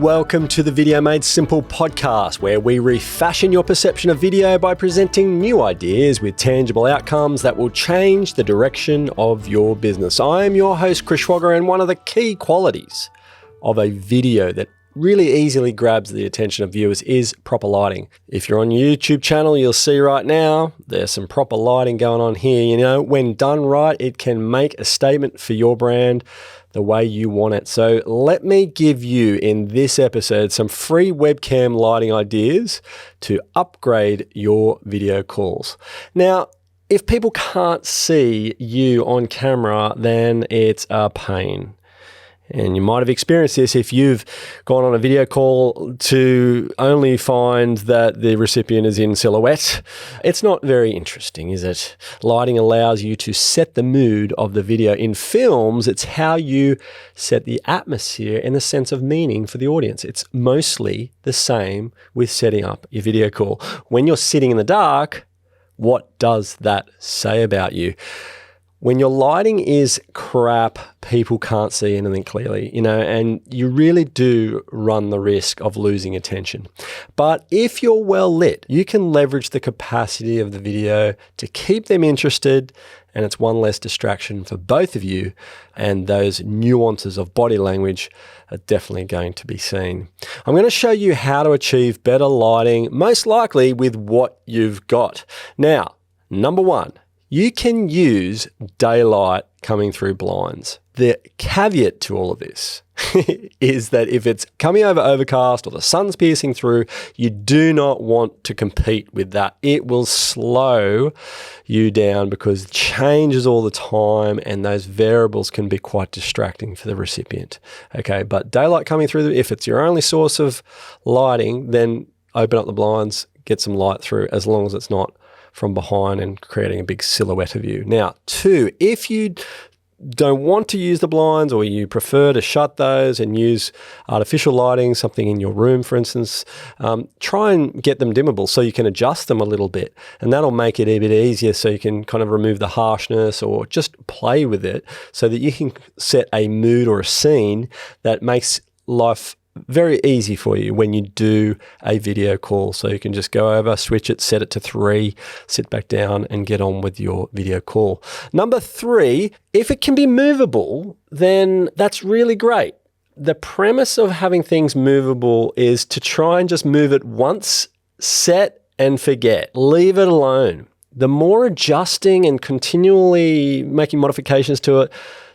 welcome to the Video Made Simple podcast, where we refashion your perception of video by presenting new ideas with tangible outcomes that will change the direction of your business. I am your host, Chris Schwager, and one of the key qualities of a video that really easily grabs the attention of viewers is proper lighting. If you're on your YouTube channel, you'll see right now, there's some proper lighting going on here. You know, when done right, it can make a statement for your brand the way you want it. So let me give you in this episode some free webcam lighting ideas to upgrade your video calls. Now, if people can't see you on camera, then it's a pain. And you might have experienced this if you've gone on a video call to only find that the recipient is in silhouette. It's not very interesting, is it? Lighting allows you to set the mood of the video. In films, it's how you set the atmosphere and the sense of meaning for the audience. It's mostly the same with setting up your video call. When you're sitting in the dark, what does that say about you? When your lighting is crap, people can't see anything clearly, and you really do run the risk of losing attention. But if you're well lit, you can leverage the capacity of the video to keep them interested, and it's one less distraction for both of you, and those nuances of body language are definitely going to be seen. I'm going to show you how to achieve better lighting, most likely with what you've got. Now, number one, you can use daylight coming through blinds. The caveat to all of this is that if it's coming over overcast or the sun's piercing through, you do not want to compete with that. It will slow you down because it changes all the time, and those variables can be quite distracting for the recipient. Okay, but daylight coming through, if it's your only source of lighting, then open up the blinds, get some light through, as long as it's not from behind and creating a big silhouette of you. Now, two, if you don't want to use the blinds or you prefer to shut those and use artificial lighting, something in your room, for instance, try and get them dimmable so you can adjust them a little bit, and that'll make it a bit easier so you can kind of remove the harshness or just play with it so that you can set a mood or a scene that makes life very easy for you when you do a video call. So you can just go over, switch it, set it to 3, sit back down and get on with your video call. Number 3, if it can be movable, then that's really great. The premise of having things movable is to try and just move it once, set and forget. Leave it alone. The more adjusting and continually making modifications to it,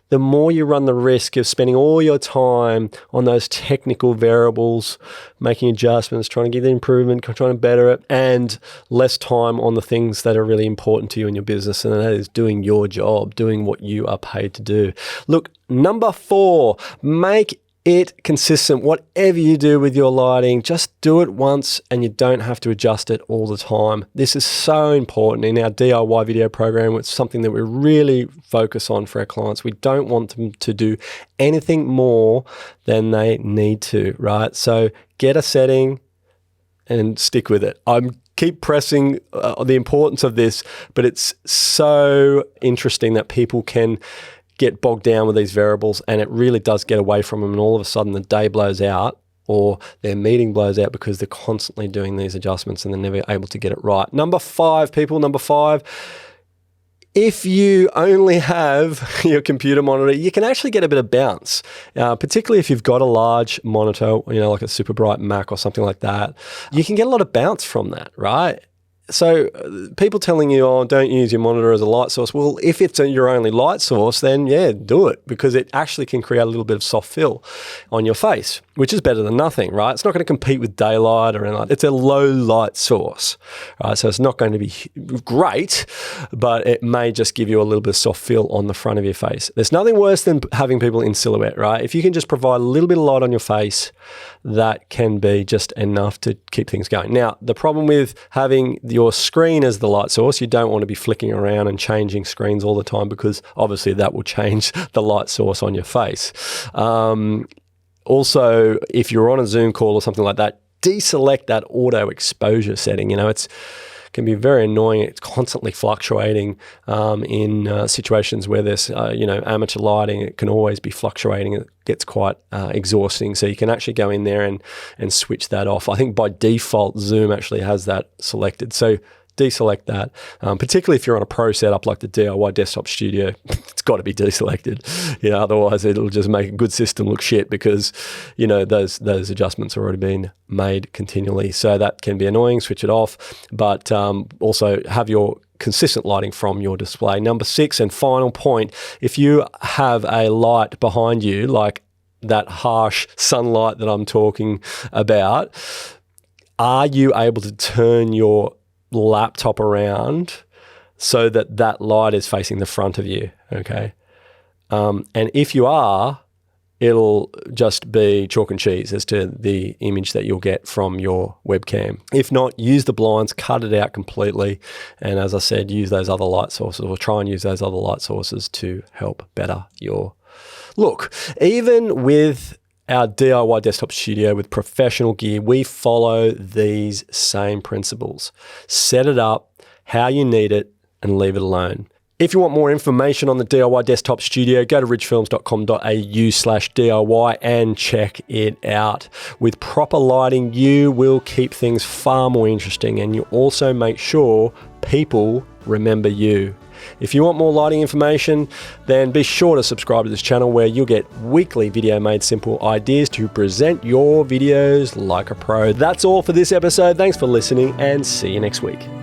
the more you run the risk of spending all your time on those technical variables, making adjustments, trying to get the improvement, trying to better it, and less time on the things that are really important to you in your business, and that is doing your job, doing what you are paid to do. Look, number 4, make it consistent. Whatever you do with your lighting, just do it once and you don't have to adjust it all the time. This is so important in our DIY video program. It's something that we really focus on for our clients. We don't want them to do anything more than they need to, right? So get a setting and stick with it. Keep pressing the importance of this, but it's so interesting that people can get bogged down with these variables, and it really does get away from them, and all of a sudden the day blows out or their meeting blows out because they're constantly doing these adjustments and they're never able to get it right. Number 5, if you only have your computer monitor, you can actually get a bit of bounce, particularly if you've got a large monitor, like a super bright Mac or something like that. You can get a lot of bounce from that, right? So people telling you, don't use your monitor as a light source. Well, if it's your only light source, then yeah, do it, because it actually can create a little bit of soft fill on your face, which is better than nothing, right? It's not going to compete with daylight or anything. It's a low light source, right? So it's not going to be great, but it may just give you a little bit of soft fill on the front of your face. There's nothing worse than having people in silhouette, right? If you can just provide a little bit of light on your face, that can be just enough to keep things going. Now, the problem with having your screen as the light source, you don't want to be flicking around and changing screens all the time, because obviously that will change the light source on your face. Also, if you're on a Zoom call or something like that, deselect that auto exposure setting. It's can be very annoying. It's constantly fluctuating in situations where there's amateur lighting. It can always be fluctuating. It gets quite exhausting. So you can actually go in there and switch that off. I think by default, Zoom actually has that selected. So deselect that, particularly if you're on a pro setup like the DIY Desktop Studio. It's got to be deselected. Otherwise it'll just make a good system look shit because those adjustments are already been made continually. So that can be annoying. Switch it off, but also have your consistent lighting from your display. Number 6 and final point: if you have a light behind you, like that harsh sunlight that I'm talking about, are you able to turn your laptop around so that that light is facing the front of you? Okay. And if you are, it'll just be chalk and cheese as to the image that you'll get from your webcam. If not, use the blinds, cut it out completely. And as I said, use those other light sources, or try and use those other light sources to help better your look. Even with our DIY Desktop Studio with professional gear, we follow these same principles. Set it up how you need it and leave it alone. If you want more information on the DIY Desktop Studio, go to ridgefilms.com.au/DIY and check it out. With proper lighting, you will keep things far more interesting, and you also make sure people remember you. If you want more lighting information, then be sure to subscribe to this channel where you'll get weekly Video Made Simple ideas to present your videos like a pro. That's all for this episode. Thanks for listening and see you next week.